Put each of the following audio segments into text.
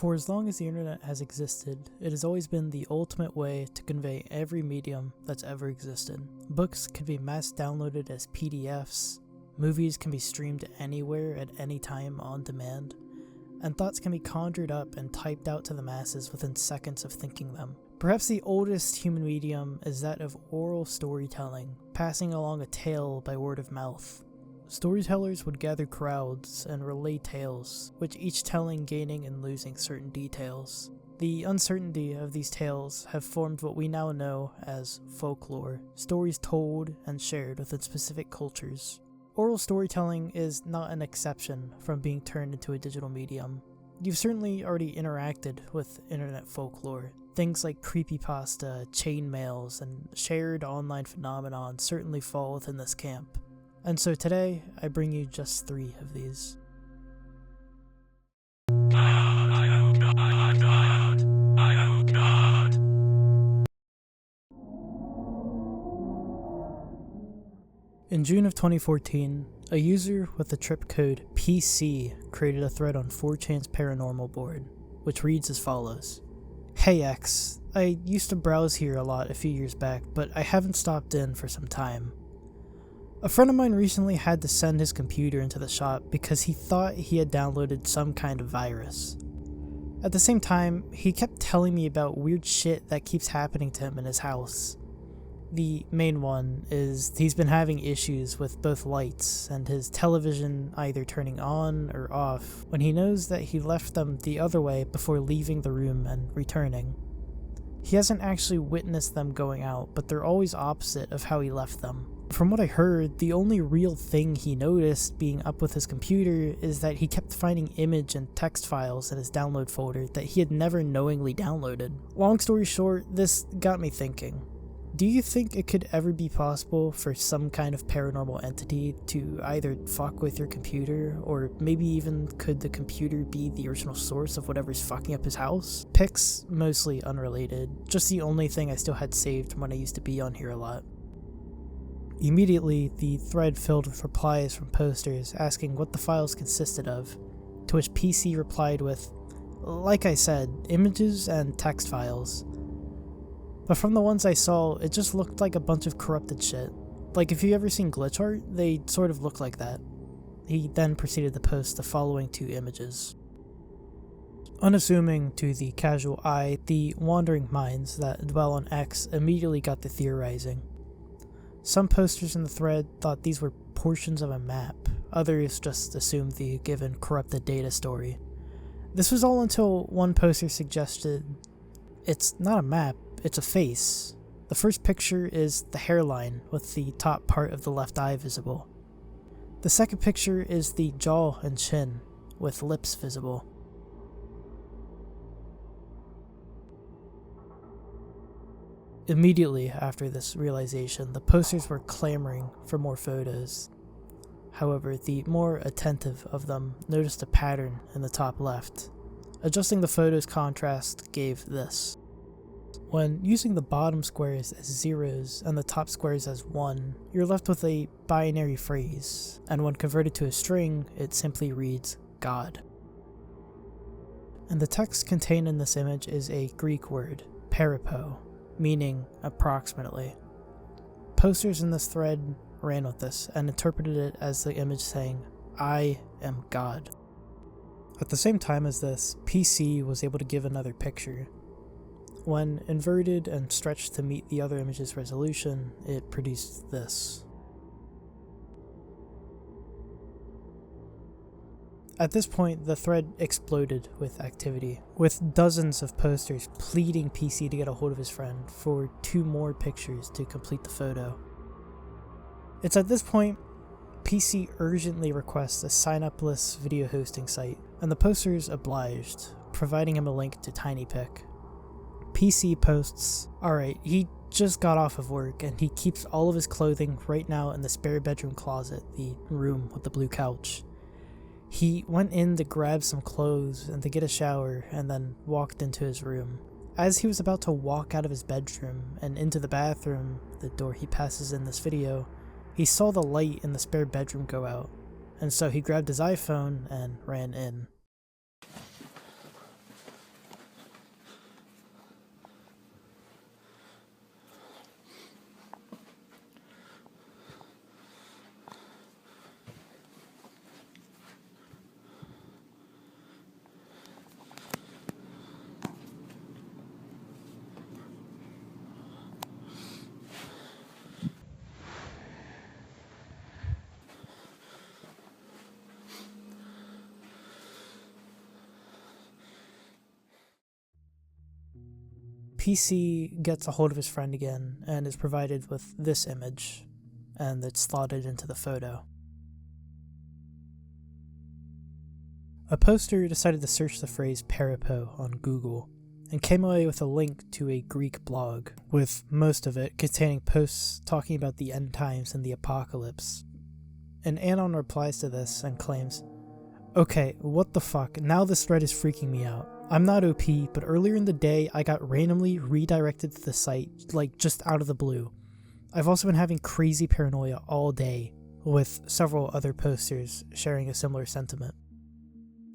For as long as the internet has existed, it has always been the ultimate way to convey every medium that's ever existed. Books can be mass downloaded as PDFs, movies can be streamed anywhere at any time on demand, and thoughts can be conjured up and typed out to the masses within seconds of thinking them. Perhaps the oldest human medium is that of oral storytelling, passing along a tale by word of mouth. Storytellers would gather crowds and relay tales, with each telling gaining and losing certain details. The uncertainty of these tales have formed what we now know as folklore, stories told and shared within specific cultures. Oral storytelling is not an exception from being turned into a digital medium. You've certainly already interacted with internet folklore. Things like creepypasta, chainmails, and shared online phenomenon certainly fall within this camp. And so today, I bring you just 3 of these. In June of 2014, a user with the trip code PC created a thread on 4chan's paranormal board, which reads as follows. Hey X, I used to browse here a lot a few years back, but I haven't stopped in for some time. A friend of mine recently had to send his computer into the shop because he thought he had downloaded some kind of virus. At the same time, he kept telling me about weird shit that keeps happening to him in his house. The main one is he's been having issues with both lights and his television either turning on or off when he knows that he left them the other way before leaving the room and returning. He hasn't actually witnessed them going out, but they're always opposite of how he left them. From what I heard, the only real thing he noticed being up with his computer is that he kept finding image and text files in his download folder that he had never knowingly downloaded. Long story short, this got me thinking. Do you think it could ever be possible for some kind of paranormal entity to either fuck with your computer, or maybe even could the computer be the original source of whatever's fucking up his house? Pics, mostly unrelated, just the only thing I still had saved from when I used to be on here a lot. Immediately, the thread filled with replies from posters asking what the files consisted of, to which PC replied with, like I said, images and text files. But from the ones I saw, it just looked like a bunch of corrupted shit. Like if you've ever seen glitch art, they sort of look like that. He then proceeded to post the following 2 images. Unassuming to the casual eye, the wandering minds that dwell on X immediately got to theorizing. Some posters in the thread thought these were portions of a map, others just assumed the given corrupted data story. This was all until one poster suggested, it's not a map, it's a face. The first picture is the hairline with the top part of the left eye visible. The second picture is the jaw and chin with lips visible. Immediately after this realization, the posters were clamoring for more photos. However, the more attentive of them noticed a pattern in the top left. Adjusting the photo's contrast gave this. When using the bottom squares as zeros and the top squares as 1, you're left with a binary phrase, and when converted to a string, it simply reads God. And the text contained in this image is a Greek word, peripo, meaning approximately. Posters in this thread ran with this and interpreted it as the image saying, I am God. At the same time as this, PC was able to give another picture. When inverted and stretched to meet the other image's resolution, it produced this. At this point, the thread exploded with activity, with dozens of posters pleading PC to get a hold of his friend for 2 more pictures to complete the photo. It's at this point, PC urgently requests a sign-up-less video hosting site, and the posters obliged, providing him a link to TinyPic. PC posts, alright, he just got off of work and he keeps all of his clothing right now in the spare bedroom closet, the room with the blue couch. He went in to grab some clothes and to get a shower and then walked into his room. As he was about to walk out of his bedroom and into the bathroom, the door he passes in this video, he saw the light in the spare bedroom go out, and so he grabbed his iPhone and ran in. PC gets a hold of his friend again and is provided with this image, and it's slotted into the photo. A poster decided to search the phrase Peripo on Google and came away with a link to a Greek blog, with most of it containing posts talking about the end times and the apocalypse. An anon replies to this and claims, "Okay, what the fuck, now this thread is freaking me out. I'm not OP, but earlier in the day I got randomly redirected to the site, like just out of the blue. I've also been having crazy paranoia all day," with several other posters sharing a similar sentiment.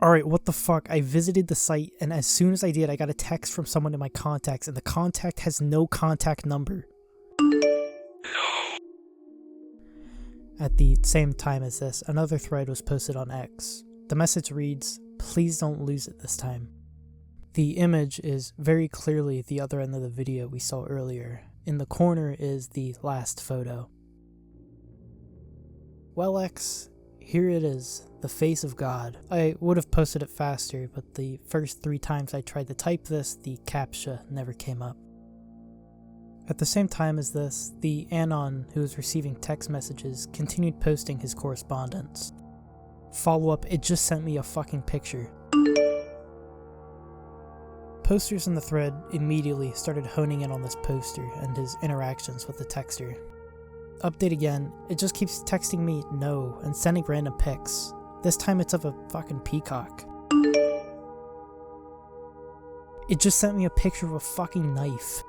Alright, what the fuck, I visited the site, and as soon as I did, I got a text from someone in my contacts, and the contact has no contact number. At the same time as this, another thread was posted on X. The message reads, "Please don't lose it this time." The image is very clearly the other end of the video we saw earlier. In the corner is the last photo. Well, X, here it is, the face of God. I would have posted it faster, but the first 3 times I tried to type this, the CAPTCHA never came up. At the same time as this, the anon who was receiving text messages continued posting his correspondence. Follow up, it just sent me a fucking picture. Posters in the thread immediately started honing in on this poster and his interactions with the texter. Update again, it just keeps texting me no and sending random pics. This time it's of a fucking peacock. It just sent me a picture of a fucking knife.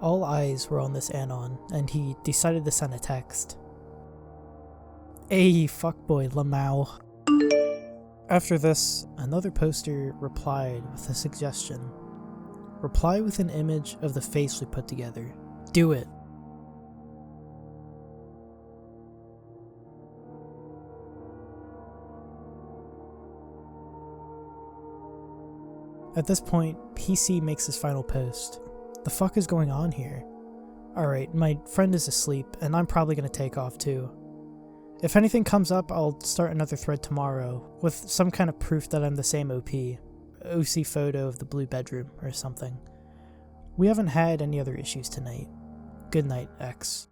All eyes were on this anon, and he decided to send a text. "Hey, fuckboy Lamau." After this, another poster replied with a suggestion. Reply with an image of the face we put together. Do it. At this point, PC makes his final post. The fuck is going on here? Alright, my friend is asleep, and I'm probably gonna take off too. If anything comes up, I'll start another thread tomorrow, with some kind of proof that I'm the same OP. OC photo of the blue bedroom, or something. We haven't had any other issues tonight. Good night, X.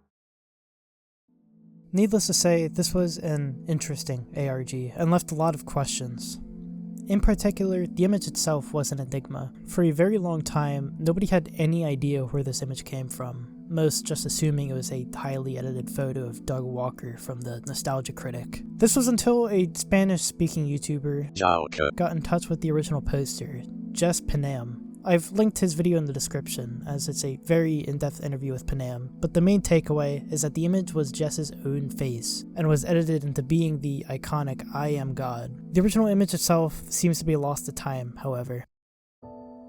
Needless to say, this was an interesting ARG, and left a lot of questions. In particular, the image itself was an enigma. For a very long time, nobody had any idea where this image came from, most just assuming it was a highly edited photo of Doug Walker from the Nostalgia Critic. This was until a Spanish-speaking YouTuber got in touch with the original poster, GiFTPiA. I've linked his video in the description, as it's a very in-depth interview with Panam, but the main takeaway is that the image was Jess's own face, and was edited into being the iconic "I am God." The original image itself seems to be lost to time, however.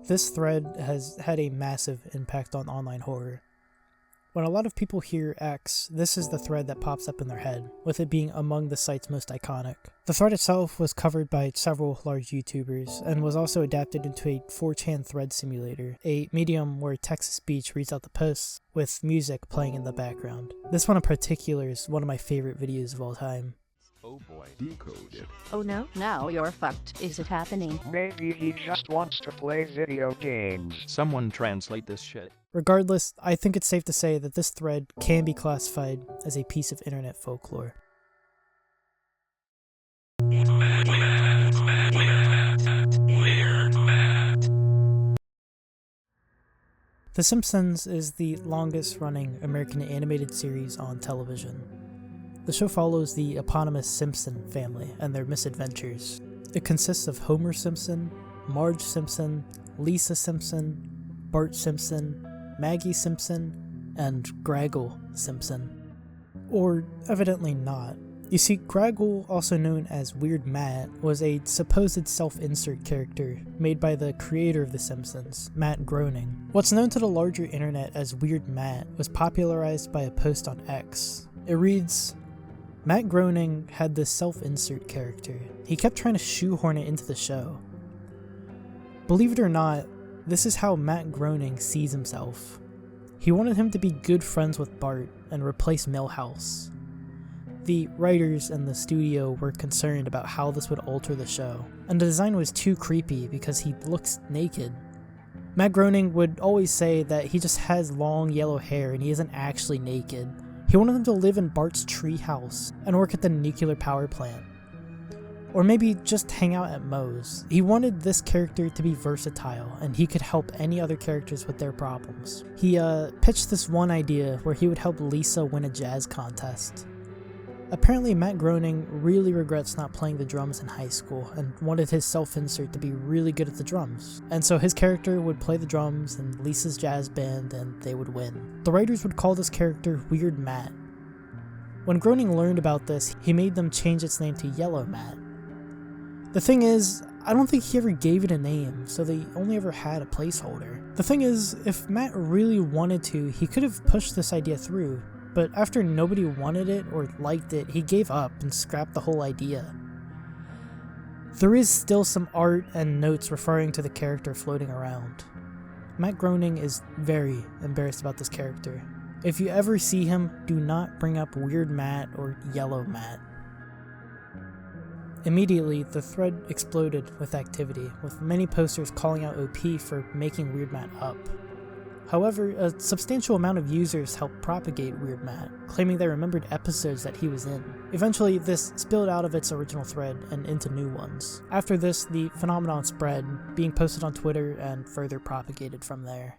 This thread has had a massive impact on online horror. When a lot of people hear X, this is the thread that pops up in their head, with it being among the site's most iconic. The thread itself was covered by several large YouTubers, and was also adapted into a 4chan thread simulator, a medium where text-to-speech reads out the posts, with music playing in the background. This one in particular is one of my favorite videos of all time. Oh boy, decoded. Oh no, now you're fucked. Is it happening? Maybe he just wants to play video games. Someone translate this shit. Regardless, I think it's safe to say that this thread can be classified as a piece of internet folklore. The Simpsons is the longest-running American animated series on television. The show follows the eponymous Simpson family and their misadventures. It consists of Homer Simpson, Marge Simpson, Lisa Simpson, Bart Simpson, Maggie Simpson, and Graggle Simpson. Or evidently not. You see, Graggle, also known as Weird Matt, was a supposed self-insert character made by the creator of The Simpsons, Matt Groening. What's known to the larger internet as Weird Matt was popularized by a post on X. It reads, "Matt Groening had this self-insert character. He kept trying to shoehorn it into the show. Believe it or not, this is how Matt Groening sees himself. He wanted him to be good friends with Bart and replace Milhouse. The writers and the studio were concerned about how this would alter the show, and the design was too creepy because he looks naked. Matt Groening would always say that he just has long yellow hair and he isn't actually naked. He wanted him to live in Bart's treehouse and work at the nuclear power plant. Or maybe just hang out at Moe's. He wanted this character to be versatile and he could help any other characters with their problems. He pitched this one idea where he would help Lisa win a jazz contest. Apparently Matt Groening really regrets not playing the drums in high school and wanted his self-insert to be really good at the drums. And so his character would play the drums in Lisa's jazz band and they would win. The writers would call this character Weird Matt. When Groening learned about this, he made them change its name to Yellow Matt. The thing is, I don't think he ever gave it a name, so they only ever had a placeholder. The thing is, if Matt really wanted to, he could have pushed this idea through. But after nobody wanted it or liked it, he gave up and scrapped the whole idea. There is still some art and notes referring to the character floating around. Matt Groening is very embarrassed about this character. If you ever see him, do not bring up Weird Matt or Yellow Matt. Immediately, the thread exploded with activity, with many posters calling out OP for making Weird Matt up. However, a substantial amount of users helped propagate Weird Matt, claiming they remembered episodes that he was in. Eventually, this spilled out of its original thread and into new ones. After this, the phenomenon spread, being posted on Twitter and further propagated from there.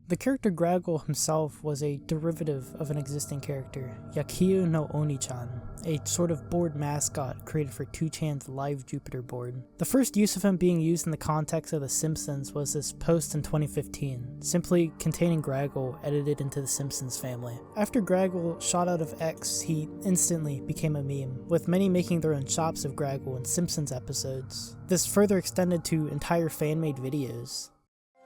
The character Graggle himself was a derivative of an existing character, Yakiyu no Oni-chan, a sort of board mascot created for 2chan's live Jupiter board. The first use of him being used in the context of The Simpsons was this post in 2015, simply containing Graggle edited into the Simpsons family. After Graggle shot out of X, he instantly became a meme, with many making their own shops of Graggle in Simpsons episodes. This further extended to entire fan-made videos.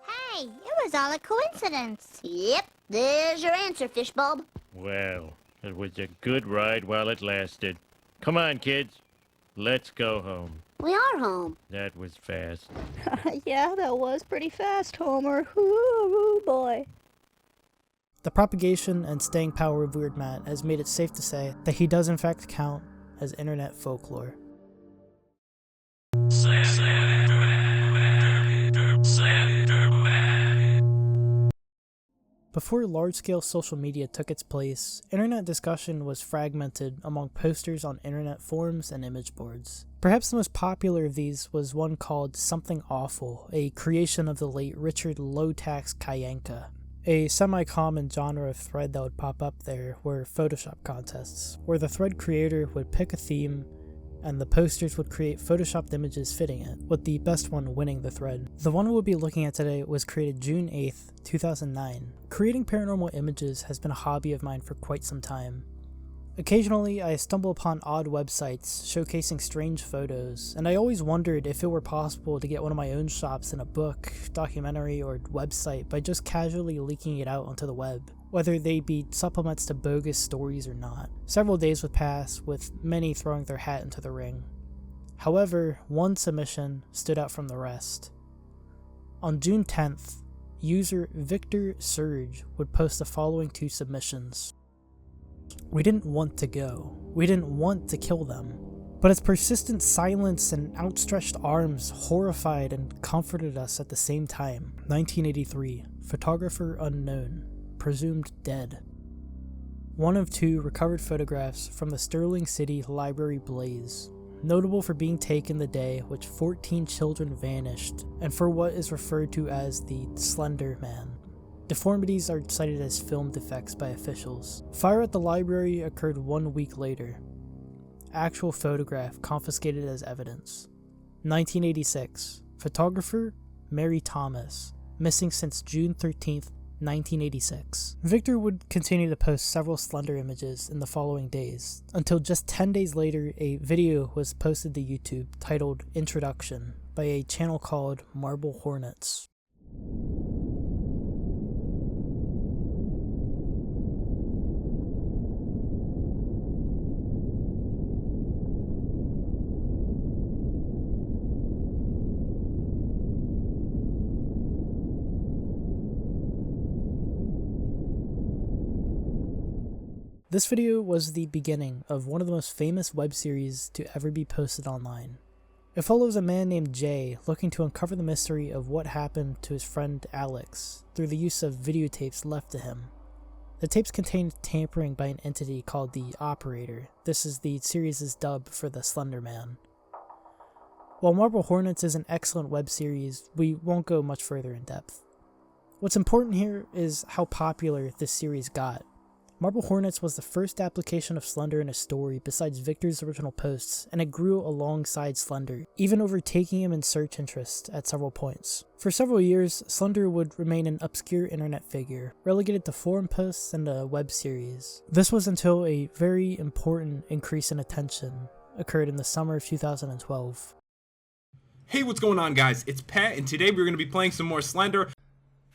Hey, it was all a coincidence. Yep, there's your answer, Fishbulb. Well, it was a good ride while it lasted. Come on, kids. Let's go home. We are home. That was fast. Yeah, that was pretty fast, Homer. Ooh, boy. The propagation and staying power of Weird Matt has made it safe to say that he does in fact count as internet folklore. Before large-scale social media took its place, internet discussion was fragmented among posters on internet forums and image boards. Perhaps the most popular of these was one called Something Awful, a creation of the late Richard Low-Tax Kayanka. A semi-common genre of thread that would pop up there were Photoshop contests, where the thread creator would pick a theme and the posters would create photoshopped images fitting it, with the best one winning the thread. The one we'll be looking at today was created June 8th, 2009. Creating paranormal images has been a hobby of mine for quite some time. Occasionally, I stumble upon odd websites showcasing strange photos, and I always wondered if it were possible to get one of my own shops in a book, documentary, or website by just casually leaking it out onto the web, whether they be supplements to bogus stories or not. Several days would pass, with many throwing their hat into the ring. However, one submission stood out from the rest. On June 10th, user Victor Surge would post the following two submissions. We didn't want to go. We didn't want to kill them. But its persistent silence and outstretched arms horrified and comforted us at the same time. 1983. Photographer unknown. Presumed dead. One of two recovered photographs from the Sterling City Library blaze, notable for being taken the day which 14 children vanished, and for what is referred to as the Slender Man. Deformities are cited as film defects by officials. Fire at the library occurred 1 week later. Actual photograph confiscated as evidence. 1986. Photographer Mary Thomas, missing since June 13th, 1986. Victor would continue to post several Slender images in the following days, until just 10 days later a video was posted to YouTube titled Introduction by a channel called Marble Hornets. This video was the beginning of one of the most famous web series to ever be posted online. It follows a man named Jay looking to uncover the mystery of what happened to his friend Alex through the use of videotapes left to him. The tapes contained tampering by an entity called the Operator. This is the series' dub for the Slender Man. While Marble Hornets is an excellent web series, we won't go much further in depth. What's important here is how popular this series got. Marble Hornets was the first application of Slender in a story besides Victor's original posts, and it grew alongside Slender, even overtaking him in search interest at several points. For several years, Slender would remain an obscure internet figure, relegated to forum posts and a web series. This was until a very important increase in attention occurred in the summer of 2012. Hey, what's going on, guys? It's Pat, and today we're going to be playing some more Slender.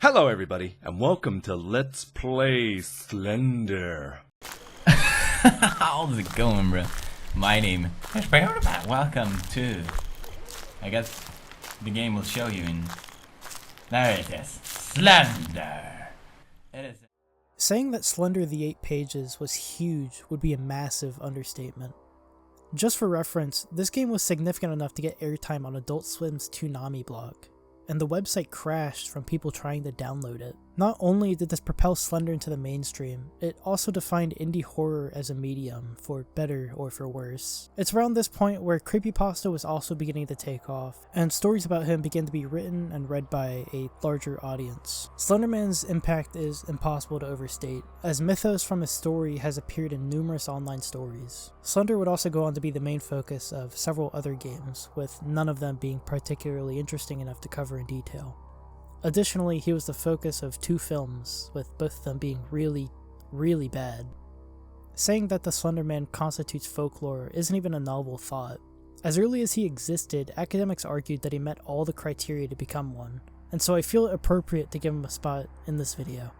Hello everybody, and welcome to Let's Play Slender. How's it going, bro? My name is Pat. Welcome to... I guess the game will show you in... There it is. Slender. It is... Saying that Slender the 8 Pages was huge would be a massive understatement. Just for reference, this game was significant enough to get airtime on Adult Swim's Toonami blog, and the website crashed from people trying to download it. Not only did this propel Slender into the mainstream, it also defined indie horror as a medium, for better or for worse. It's around this point where creepypasta was also beginning to take off, and stories about him began to be written and read by a larger audience. Slenderman's impact is impossible to overstate, as mythos from his story has appeared in numerous online stories. Slender would also go on to be the main focus of several other games, with none of them being particularly interesting enough to cover in detail. Additionally, he was the focus of 2 films, with both of them being really, really bad. Saying that the Slender Man constitutes folklore isn't even a novel thought. As early as he existed, academics argued that he met all the criteria to become one, and so I feel it appropriate to give him a spot in this video.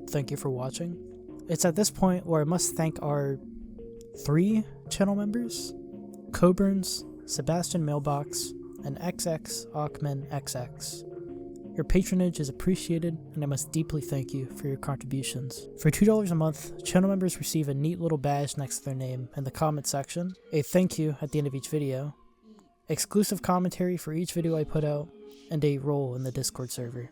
Thank you for watching. It's at this point where I must thank our 3 channel members: Coburns, Sebastian Mailbox, and XX Aukman XX. Your patronage is appreciated, and I must deeply thank you for your contributions. For $2 a month, channel members receive a neat little badge next to their name in the comment section, a thank you at the end of each video, exclusive commentary for each video I put out, and a role in the Discord server.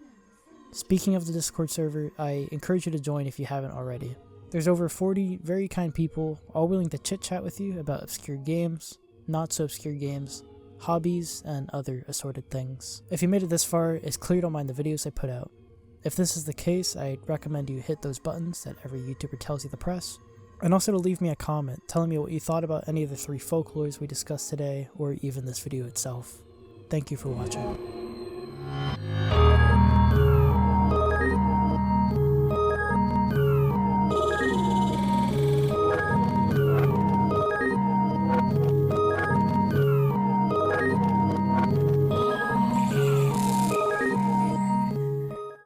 Speaking of the Discord server, I encourage you to join if you haven't already. There's over 40 very kind people, all willing to chit-chat with you about obscure games, not so obscure games, hobbies, and other assorted things. If you made it this far, it's clear you don't mind the videos I put out. If this is the case, I'd recommend you hit those buttons that every YouTuber tells you to press, and also to leave me a comment telling me what you thought about any of the 3 folklores we discussed today, or even this video itself. Thank you for watching.